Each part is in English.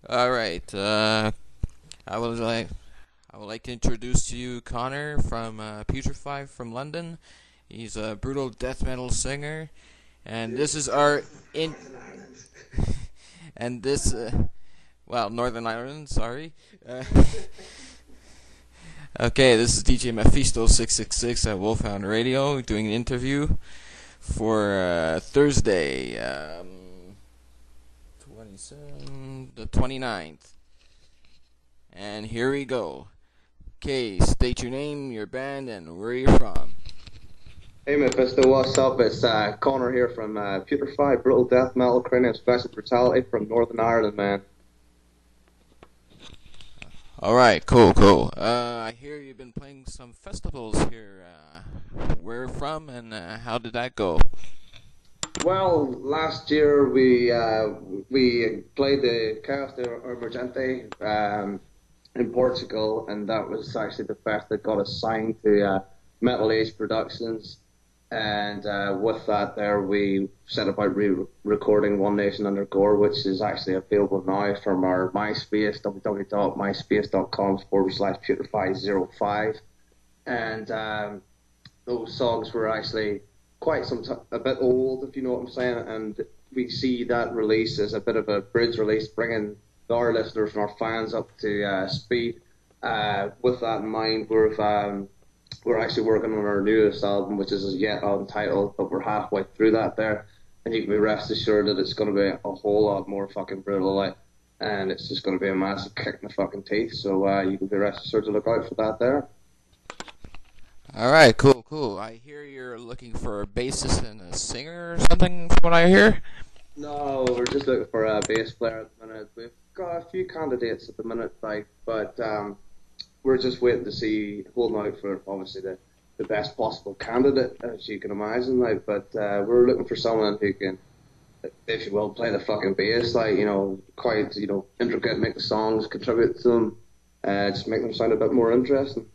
All right. I would like I would like to introduce to you Connor from Putrefy from London. He's a brutal death metal singer, and this is our in and this Northern Ireland. Sorry. Uh, okay, this is DJ Mephisto 666 at Wolfhound Radio doing an interview for Thursday, 27, the 29th. And here we go. Okay, state your name, your band, and where you're from. Hey Mephisto, what's up? It's Connor here from Putrefy, brutal death metal, cranium special brutality from Northern Ireland, man. Alright, cool. I hear you've been playing some festivals here. Where from, and how did that go? Well, last year we played the Chaos de Emergente in Portugal, and that was actually the fest that got us signed to Metal Age Productions. And with that there, we set about recording One Nation Under Gore, which is actually available now from our MySpace, www.myspace.com/putrefy05. And those songs were actually a bit old, if you know what I'm saying. And we see that release as a bit of a bridge release, bringing our listeners and our fans up to speed. With that in mind, we're actually working on our newest album, which is yet untitled, but we're halfway through that there. And you can be rest assured that it's going to be a whole lot more fucking brutal, like, and it's just going to be a massive kick in the fucking teeth. So you can be rest assured to look out for that there. Alright, cool. I hear you're looking for a bassist and a singer or something, from what I hear? No, we're just looking for a bass player at the minute. We've got a few candidates at the minute, like, but we're just waiting to see, holding out for obviously the best possible candidate, as you can imagine, like. But we're looking for someone who can, if you will, play the fucking bass, like, quite, intricate, make the songs, contribute to them, just make them sound a bit more interesting.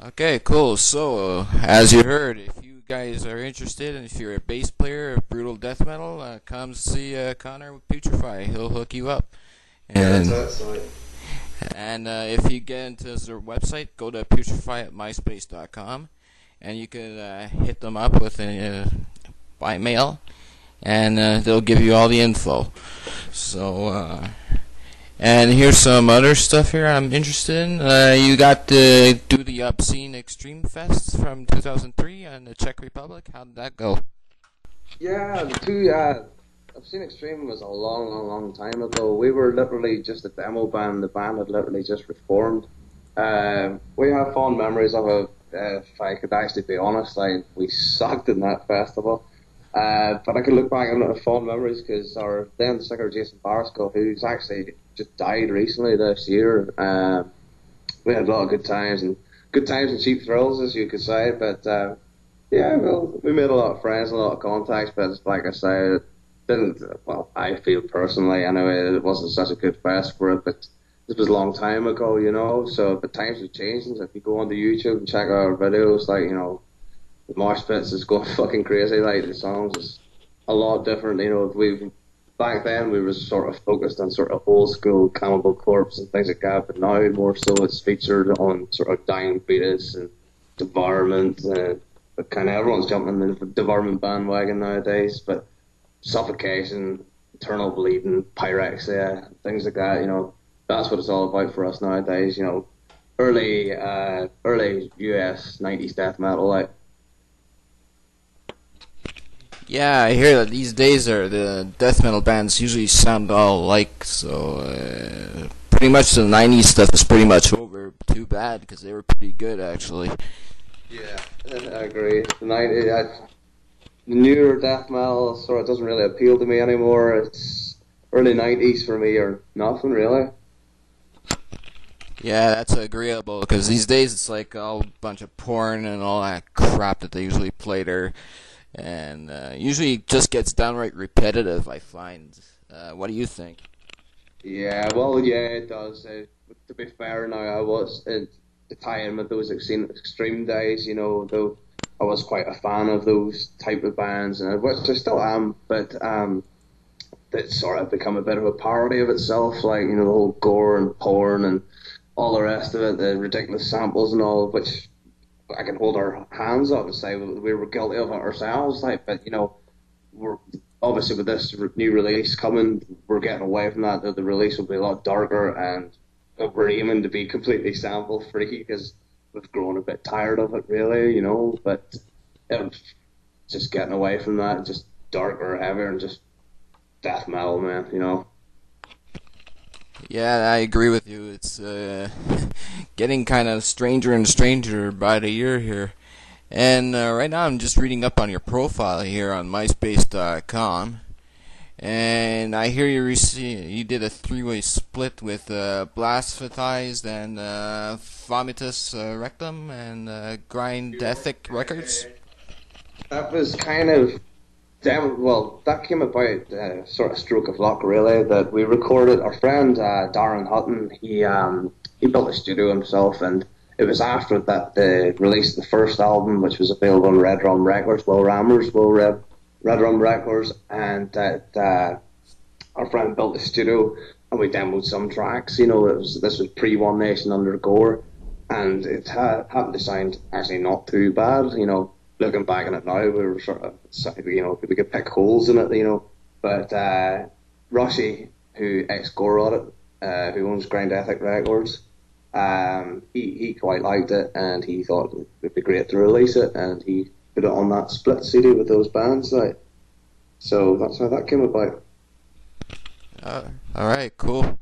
Okay, cool. So, as you heard, if you guys are interested, and if you're a bass player of brutal death metal, come see Connor with Putrefy. He'll hook you up. And That's right. And if you get into their website, go to putrefy at myspace.com, and you can hit them up with by mail, and they'll give you all the info. So, and here's some other stuff here I'm interested in. You got to do the Obscene Extreme Fest from 2003 in the Czech Republic. How did that go? Yeah, the two. Obscene Extreme was a long time ago. We were literally just a demo band. The band had literally just reformed. We have fond memories of it. If I could actually be honest, we sucked in that festival. But I can look back on fond memories because our then singer Jason Barrasco, who's actually just died recently this year, we had a lot of good times and cheap thrills, as you could say. But yeah, well, we made a lot of friends, a lot of contacts. But like I said, I feel personally, anyway, it wasn't such a good fest for it, but this was a long time ago, so the times have changed. And if you go onto YouTube and check out our videos, the mosh pits is going fucking crazy, the songs is a lot different, back then we were sort of focused on sort of old school Cannibal Corpse and things like that, but now more so it's featured on sort of Dying Fetus and Devourment, but kind of everyone's jumping in the Devourment bandwagon nowadays, but Suffocation, Eternal Bleeding, Pyrexia, things like that, that's what it's all about for us nowadays, early US 90s death metal, Yeah, I hear that these days the death metal bands usually sound all alike, so pretty much the 90s stuff is pretty much over. Too bad, because they were pretty good, actually. Yeah, I agree. The newer death metal sort of doesn't really appeal to me anymore. It's early 90s for me or nothing, really. Yeah, that's agreeable, because these days it's like a bunch of porn and all that crap that they usually play there. And usually just gets downright repetitive, I find. What do you think? Yeah, well, yeah, it does. To be fair, now I was to tie in with those extreme days, though I was quite a fan of those type of bands, which I still am. But that sort of become a bit of a parody of itself, like, you know, the whole gore and porn and all the rest of it, the ridiculous samples and all, which I can hold our hands up and say we were guilty of it ourselves, like, but, you know, we're obviously with this new release coming, we're getting away from that. The release will be a lot darker, and we're aiming to be completely sample free because we've grown a bit tired of it, really, you know, but just getting away from that, just darker, heavier, and just death metal, man, you know. Yeah, I agree with you. It's getting kind of stranger and stranger by the year here. And right now I'm just reading up on your profile here on MySpace.com. And I hear you did a three-way split with Blasphetized and Vomitus Rectum and Grind Ethic Records. That was kind of that came about sort of stroke of luck, really. That we recorded. Our friend Darren Hutton, he built a studio himself, and it was after that they released the first album, which was available on Red Rum Records, Red Rum Records, and our friend built the studio, and we demoed some tracks. You know, this was pre One Nation Under Gore, and it happened to sound actually not too bad. You know, looking back on it now, we were sort of, you know, we could pick holes in it, you know. But Rushy, who ex-Gore on it, who owns Grind Ethic Records, he quite liked it, and he thought it would be great to release it, and he put it on that split CD with those bands, like. So that's how that came about. All right, cool.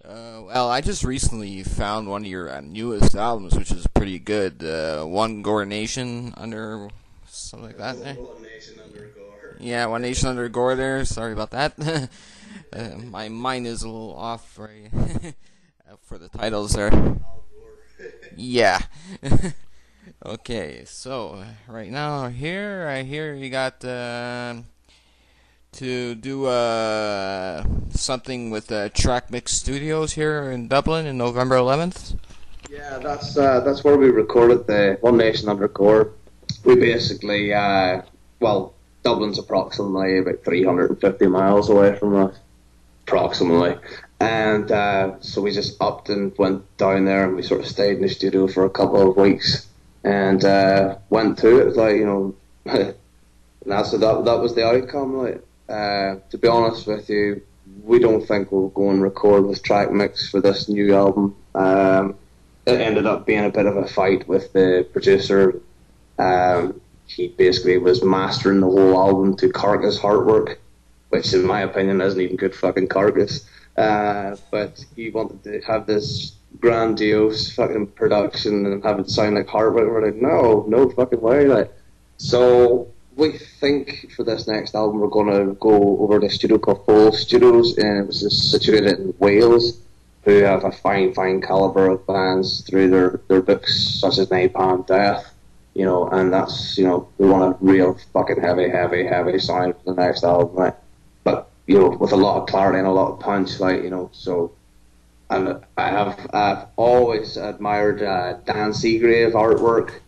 Well, I just recently found one of your newest albums, which is pretty good. One Gore Nation Under something like that. One Nation Under Gore. Yeah, One Nation Under Gore. There. Sorry about that. My mind is a little off for the titles there. Yeah. Okay, so right now here, I hear you got to do something with Track Mix Studios here in Dublin in November 11th. Yeah, that's where we recorded the One Nation Under Gore. We basically, Dublin's approximately about 350 miles away from us, approximately. And so we just upped and went down there, and we sort of stayed in the studio for a couple of weeks, and went to it, like, you know, and that was the outcome, like. To be honest with you, we don't think we'll go and record with Track Mix for this new album. It ended up being a bit of a fight with the producer. He basically was mastering the whole album to Carcass Heartwork, which in my opinion isn't even good fucking Carcass. But he wanted to have this grandiose fucking production and have it sound like Heartwork. We're like, no fucking way. Like, so we think for this next album we're going to go over to a studio called Full Studios, and it was situated in Wales, who have a fine caliber of bands through their books, such as Napalm Death, you know, and that's, you know, we want a real fucking heavy sound for the next album, right? But, you know, with a lot of clarity and a lot of punch, like, you know, so. And I've always admired Dan Seagrave artwork.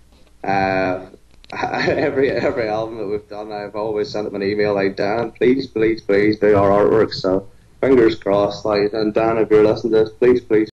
Every album that we've done, I've always sent him an email like, Dan, please do our artwork. So fingers crossed, like, and Dan, if you're listening to this, please